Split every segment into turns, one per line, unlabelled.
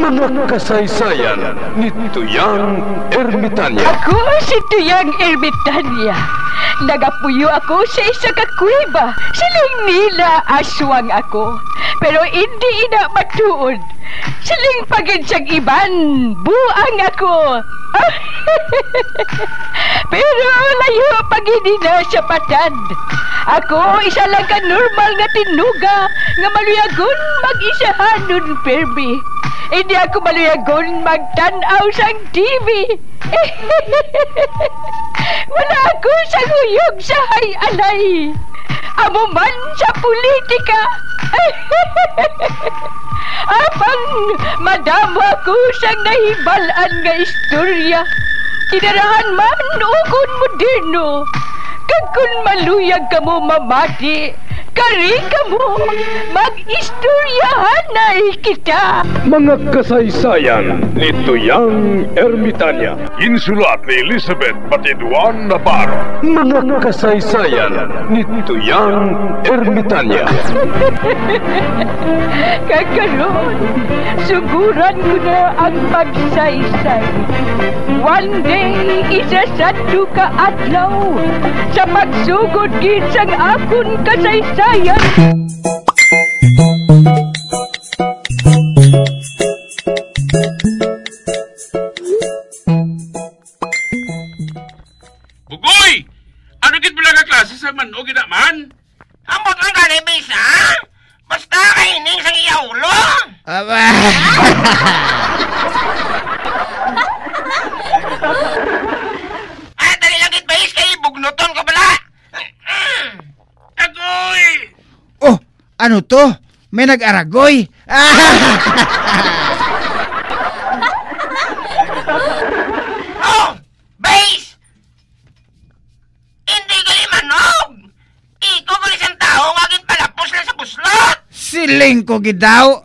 Mga kasaysayan ni Tuyang Ermitanya.
Ako si Tuyang Ermitanya. Nagapuyo ako sa isa ka kuweba. Siling nila aswang ako. Pero hindi ina matuod. Siling pagid siyang iban. Buang ako. Pero layo pagid na sa patad. Ako isa lang ka normal nga tinuga nga maluyagon mag-isahanon permi. Hindi ako maluyagon magtanaw sang TV. Wala ako sa nguyog sa hay-alay. Amo man sa politika. Apang madamo ako sang nahibalaan nga istorya. Kinarahan man ukon moderno. Kag kun maluyag ka mo mamati, kari ka mo mag-istoryahan na kita.
Mga kasaysayan ni Tuyang Ermitanya. Insulat ni Elizabeth Batiduan Navarro. Mga kasaysayan ni Tuyang Ermitanya.
Kakaroon, suguran ko na ang pagsaysay. One day, isasado ka adlaw sa pagsugod gid sang akon kasaysayan.
Bugoy! Ano gid pala ka klase sa manog man?
Ambot lang ka ni Bisa? Basta kaining sa iyaulo!
Aba!
Dali lang gid Bais kay bugnuton ko bala!
Agoy!
Oh, ano to? May nag-aragoy?
Oh! Bais! Hindi ka ni manog! Ikaw ko isang tao nga gid palapos na sa buslot!
Siling ko gidaw.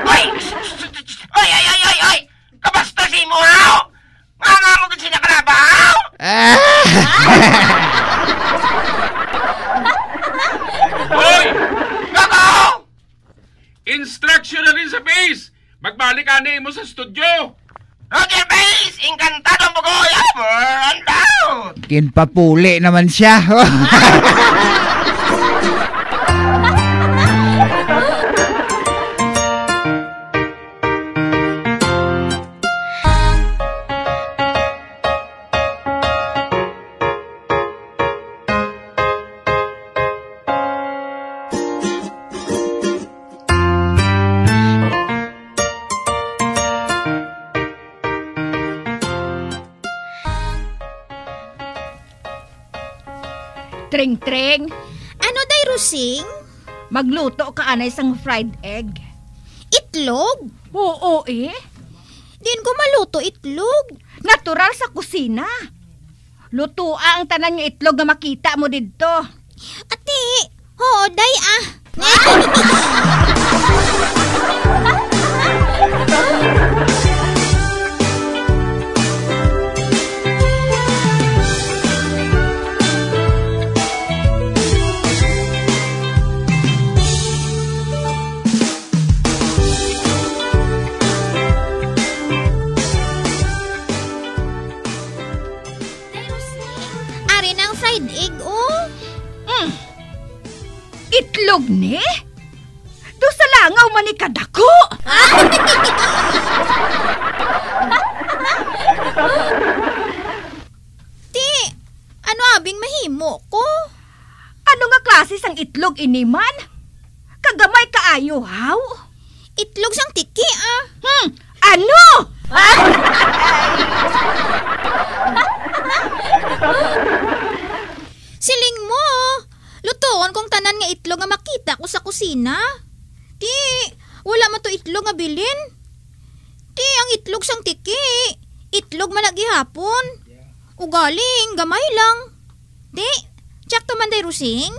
Oy! Oy! Kabasta si mo haw! Nga mo gid sinakalabaw!
Hoy!
Gagaw!
Instruction na rin sa base! Magbalik ani mo sa studio!
Roger Bais! Encantado mo ko! Ever and out!
Kinpapuli naman siya.
Tring-tring,
Ano day, Rusing?
magluto ka anay sang fried egg.
Itlog?
Oo
Din ko maluto itlog.
Natural sa kusina. Luto ang tanan nga itlog nga makita mo didto.
Ate, oo, day ah. Ari ng fried egg, oh.
Itlog ni? Do sa langaw man ni kadako.
Ti, ano abing mahimo ko?
Ano nga klase sang itlog iniman? Kagamay kaayo haw?
Itlog sang tiki ah.
Ano?
Siling mo, lutoon kong tanan nga itlog nga makita ko sa kusina. Ti, wala man to itlog nga bilin. Ti, ang itlog sang tiki. Itlog man naghihapon. Ugaling, gamay lang. Ti, tsak to man day, Rusing.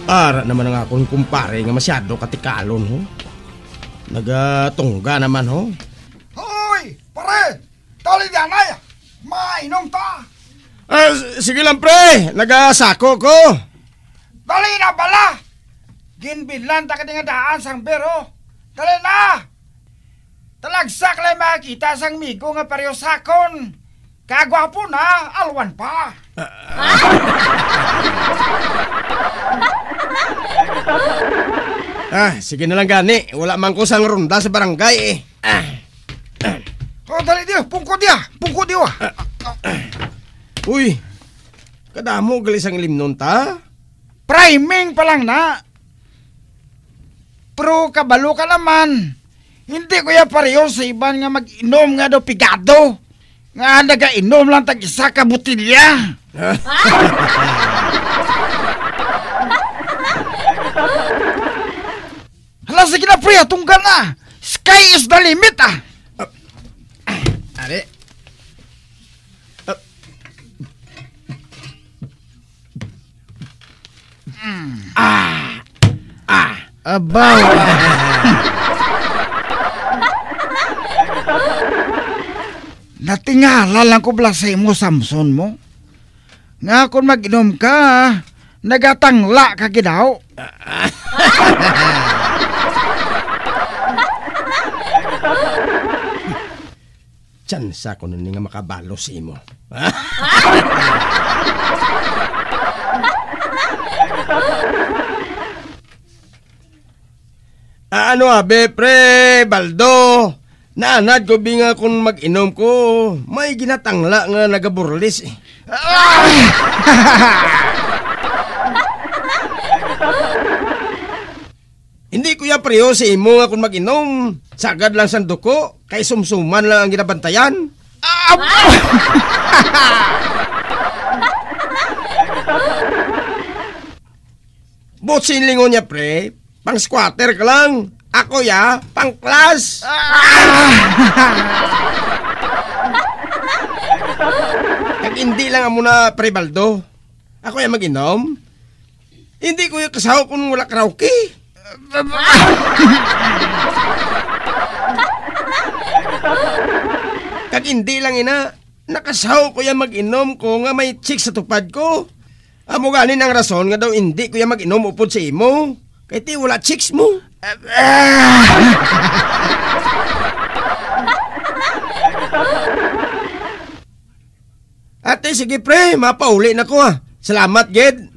Ara naman ang akong kumpare nga masyado katikalon, ho. Nagatungga naman, ho.
Hoy! Pare! Tali diyan ay! Mainom ta!
Sige lang, pre. Nagasako ko.
Dali na bala! Ginbinlan ta ka nga daan sang bero. Dali na! Talagsak lang makita sang migo nga pareho sakon. Kagwapo na, alwan pa.
Sige na lang gani. Wala man ko sang ronda sa barangay eh.
Dali dia, pungko dia.
Uy, kadamo gali sang limnon ta.
Priming pa lang na. Pero kabalo ka naman. Hindi ko ya pareho sa iban nga mag-inom nga do pigado. Nga naga-inom lang tag-isa ka butilya. Hala, sige na pre, tunggal na. Sky is the limit
Are.
Abaw. Natingala lang ko bala sa imo, Samson mo. Nga kung mag-inom ka, nagatangla ka gidaw.
Tsansa ko nun nga makabalo sa imo. Ano abe, pre, Baldo? Naanad ko binga kung mag-inom ko. May ginatangla nga nagaburlis eh. Hindi ko ya preyo sa imo nga kung mag-inom. Sagad lang sa duko, kay sumsuman lang ang ginabantayan. Botsin lingon niya, pre. Pang squatter ka lang. Ako ya, pang class. Kag hindi lang amo na, pre Baldo. Ako ya mag-inom. Hindi ko yung kasaw kung wala karaoke. Kag hindi lang ina, nakasaw ko ya mag-inom ko nga may chick sa tupad ko. Amo ganin ang rason nga daw hindi ko ya mag-inom upod sa imo. Kaya ti wala chicks mo. Ate, sige pre, mapauli na ko Salamat, Ged.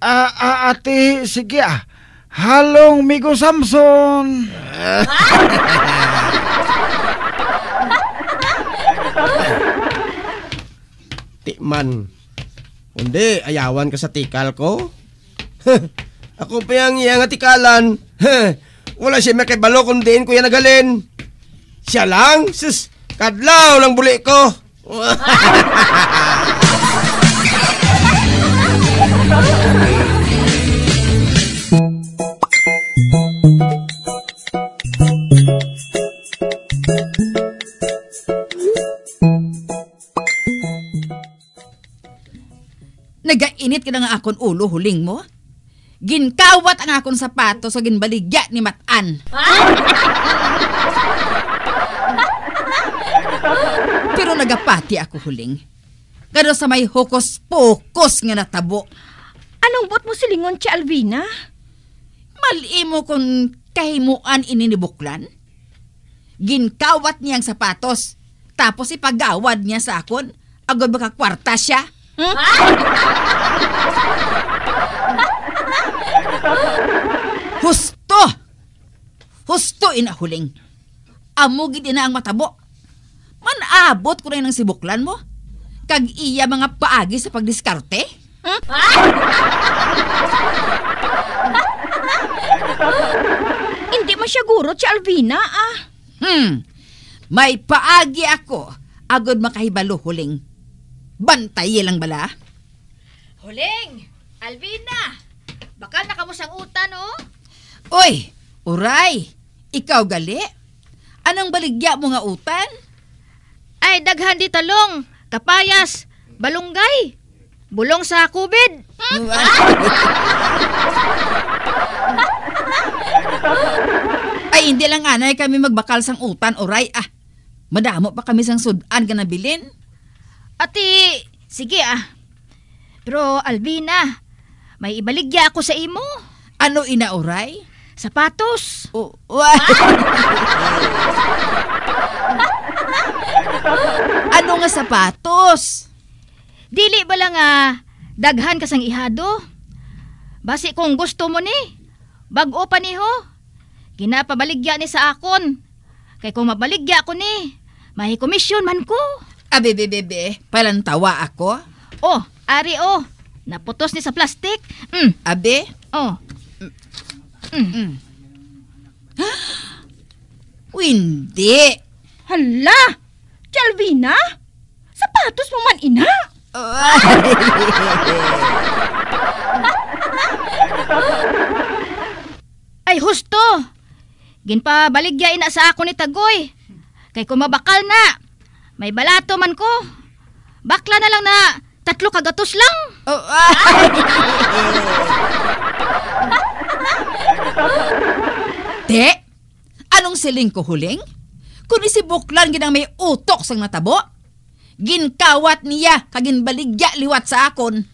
Ate, sige Halong migo Samson.
Tikman. Kundi, ayawan ka sa tikal ko. Ako pa yung iyang tikalan. Wala siya makibalo kung diin ko yan nagalin. Siya lang? Sus, kadlaw lang buli ko.
Nagainit ka na nga akon ulo huling mo. Ginkawat ang akong sapato sa ginbaligya ni Matan. Pero nagapati ako huling. Kado sa may hukos-pokos nga natabo.
Anong bot mo silingon si Alvina?
Mali mo kung kahimuan ininibuklan. Ginkawat niya ang sapatos. Tapos ipagawad niya sa akon. Agad baka kwarta siya. Husto inahuling. Amugid ina ang matabo. Manabot ko rin ang sibuklan mo. Kag iya mga paagi sa pagdiskarte.
Hindi mo siya gurot si Alvina
May paagi ako. Agad makahibalo huling. Bantay lang bala.
Huling! Alvina! Baka nakamusang utan, oh?
Oy! Uray! Ikaw gali? Anong baligya mo nga utan?
Ay, daghan di talong, kapayas, balunggay. Bulong sa kubid.
Ay, hindi lang anay kami magbakal sang utan, oray. Madamo pa kami sang sudan ka nabilin.
Ati, sige Pero Alvina, may ibaligya ako sa imo.
Ano ina, oray?
Sapatos.
Ano nga sapatos?
Dili ba lang daghan ka sang ihado? Basi kung gusto mo ni, bag-o pa ni ho. Ginapabaligya ni sa akon. Kay kung mabaligya ko ni, may komisyon man ko.
Bebe, palantawa ako?
Ari naputos ni sa plastik.
Abe? Hindi.
Hala! Alvina? Sapatos mo man, ina?
Ay, husto. Ginpabaligya ina sa ako ni Tagoy. Kay kung mabakal na, may balato man ko. Bakla na lang na 3 kagatos lang.
Te, anong siling ko huling? Kung si Buklan ginang may utok sang natabo, ginkawat niya kaginbaligya liwat sa akon.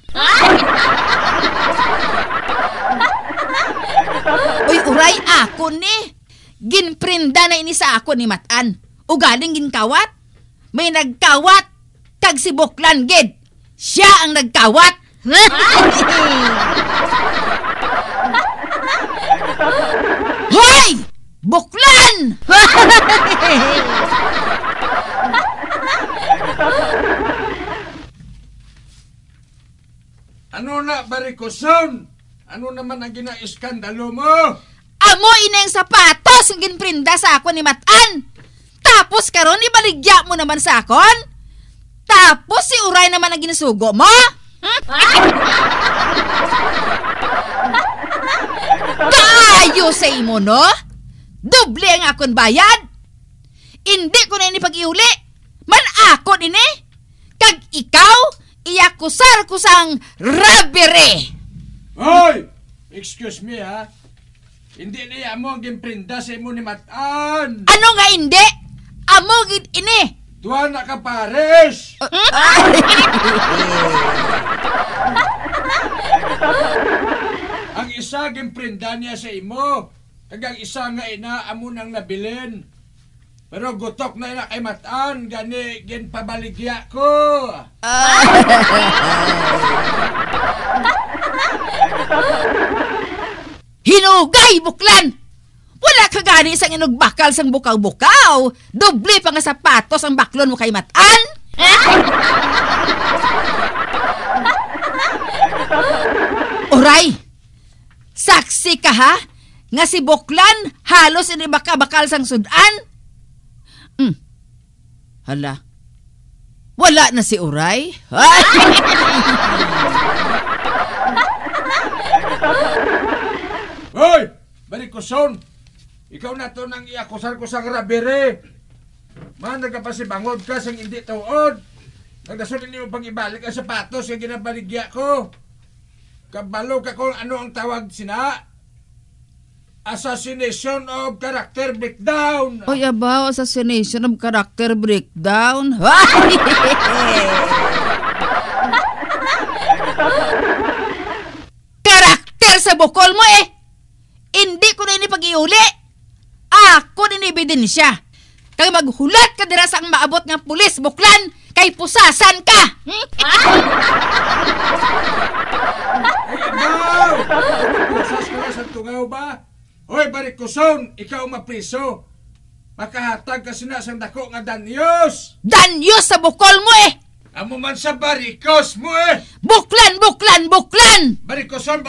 Uy, uray akon ni. Ginprinda na ini sa akon ni Matan. Ugaling ginkawat. May nagkawat kag si Buklan gid. Siya ang nagkawat. Hoy! Buklan!
Ano na, Barikoson? Ano naman ang ginaiskandalo mo?
Amo ina yung sapatos ang ginprinda sa ako ni Matan. Tapos karon ibaligya mo naman sa akon. Tapos si Uray naman ang ginasugo mo. Kaayo sa imo, no? Doble ang akon bayad. Hindi ko na ini pag-iuli. Man ako ini. Kag ikaw, iyakusar ko sang robbery.
Hoy! Excuse me, ha? Hindi niya mo ang gimprinda sa imo ni Matan.
Ano nga hindi? Amo gid ini.
Tuwa na ka, pares! Ang isa gimprinda niya sa imo. Kag ang isa nga ina amo nang nabilin. Pero gutok na ina kay Matan, gani ginpabaligya ko.
Hinugay, Buklan! Wala ka gani isang inugbakal sang bukaw-bukaw. Doble pa nga sapatos ang baklon mo kay Matan. Oray! Saksi ka ha? Nga si Buklan halos inibaka-bakal sang sudan. Hala. Wala na si Uray.
Hoy! Barikoson! Ikaw na to nang iakusar ko sa robbery. Man, nagkapasibangod ka sang hindi tuod. Nagdasunod niyo pang ibalik ang sapatos yung ginabaligya ko. Kabalo ka kung ano ang tawag sina. Assassination of character breakdown.
Oy, abaw, assassination of character breakdown. Karakter sa bukol mo eh. Hindi ko na ini pag-iuli. Ako din ebidensya. Kay maghulat ka dira sa ang maabot nga pulis, Buklan, kay pusasan ka.
Ay, abaw! Pusas ka na sa tungaw ba? Hoy, Barikoson, ikaw mapriso. Makahatag ka sina sa dako nga danyos.
Danyos sa bukol mo eh.
Amo man sa barikos mo eh.
Buklan, Buklan, Buklan.
Barikoson!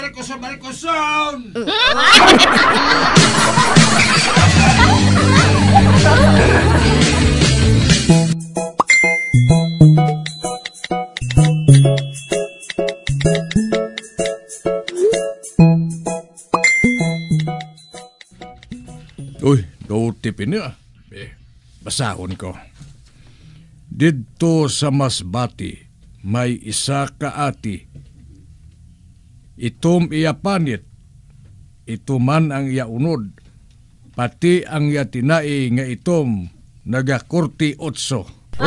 Uy, tipin niya. Basahon ko. Dito sa Masbati,
may isa ka ati. Itom iya panit, ito man ang iya unod, pati ang iya tinai nga itom nagakurti 8.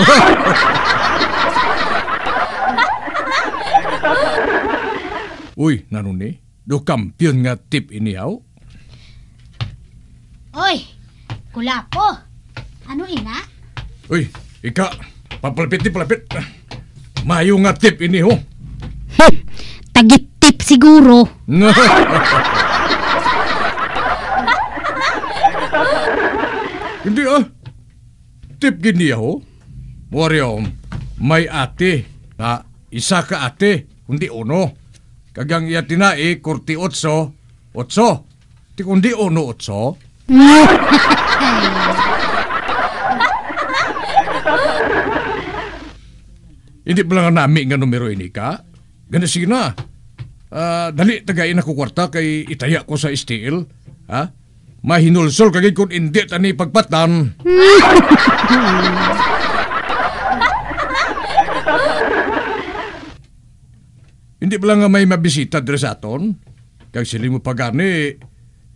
Uy, nanuni, do kampiyon nga tip inihaw?
Oy, kulapo. Ano ina?
Uy, ika, papalapit. Mayo nga tip iniho.
Tagit-tip siguro.
Hindi tip gini ho. Waryom, may ate. Isa ka ate, kundi uno. Kagang iya tinai, kurti 8. Ti kundi uno 8. Hindi pala nga nami nga numero ini ka. Ganda sige na. Dali tagayin ako kwarta kay itaya ko sa steel. Mahinulsol kagay kung hindi tani pagpatan. Hindi pala nga may mabisita dre sa aton. Kag sili mo pagani,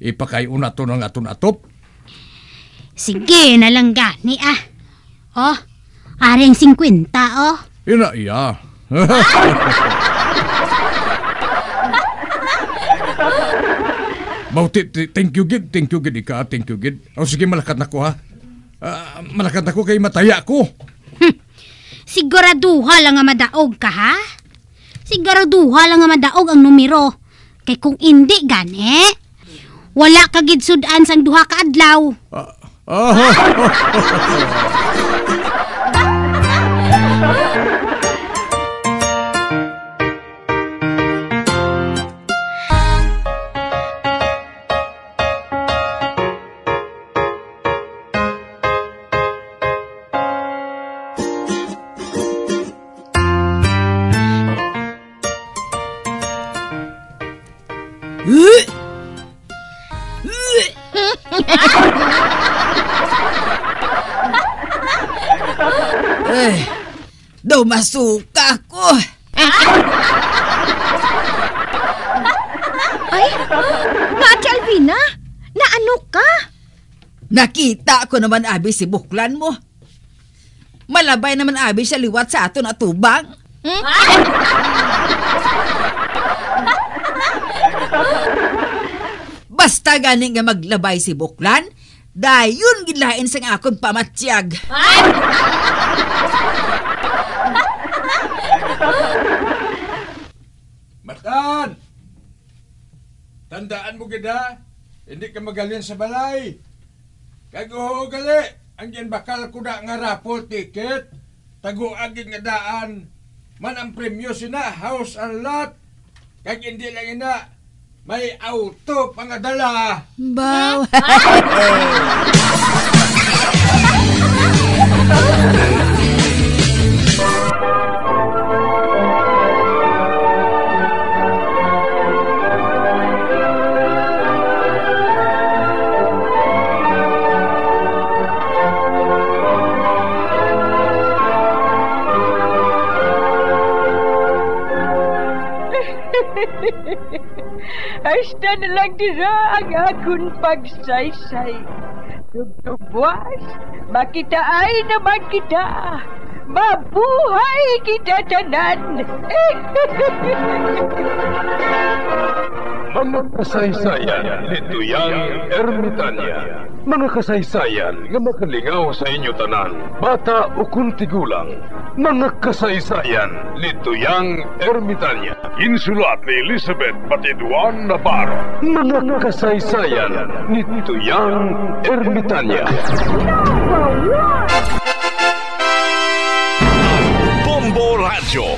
ipakayon nato ng aton-atop.
Sige na lang gani Oh, aring 50
Ina iya. Bauti, thank you gid ika, thank you gid. Sige, malakat na ko malakat na ko kay mataya ko.
Siguraduha lang nga madaog ka Siguraduha lang nga madaog ang numero. Kay kung hindi gani, wala ka gid sudan sang duha ka adlaw.
Daw masuka ko.
Ay, Ate Alvina, naano ka?
Nakita ko naman abi si buklan mo. Malabay naman abi siya liwat sa aton atubang. Basta ganing nga maglabay si buklan, dayon gilain sang akon pamatsyag.
Matan! Tandaan mo gida, hindi ka magaling sa balay. Kago gali, ang yan bakal ko na nga raffle ticket, taguagin nga daan, man ang premyo sina, house and lot, kag hindi lang ina, may auto pangadala.
Baw.
Hasta na lang dira ang akong pagsaysay. Tugtugwas, makitaan naman kita. Mabuhay kita tanan.
Mga kasaysayan ni Tuyang Ermitanya. Mga kasaysayan nga makalingaw sa inyo tanan, bata o kuntigulang. Mga kasaysayan ni Tuyang Ermitanya. Insulat ni Elizabeth Batiduan Navarro. Mga kasaysayan ni Tuyang Ermitanya. Bombo Radio.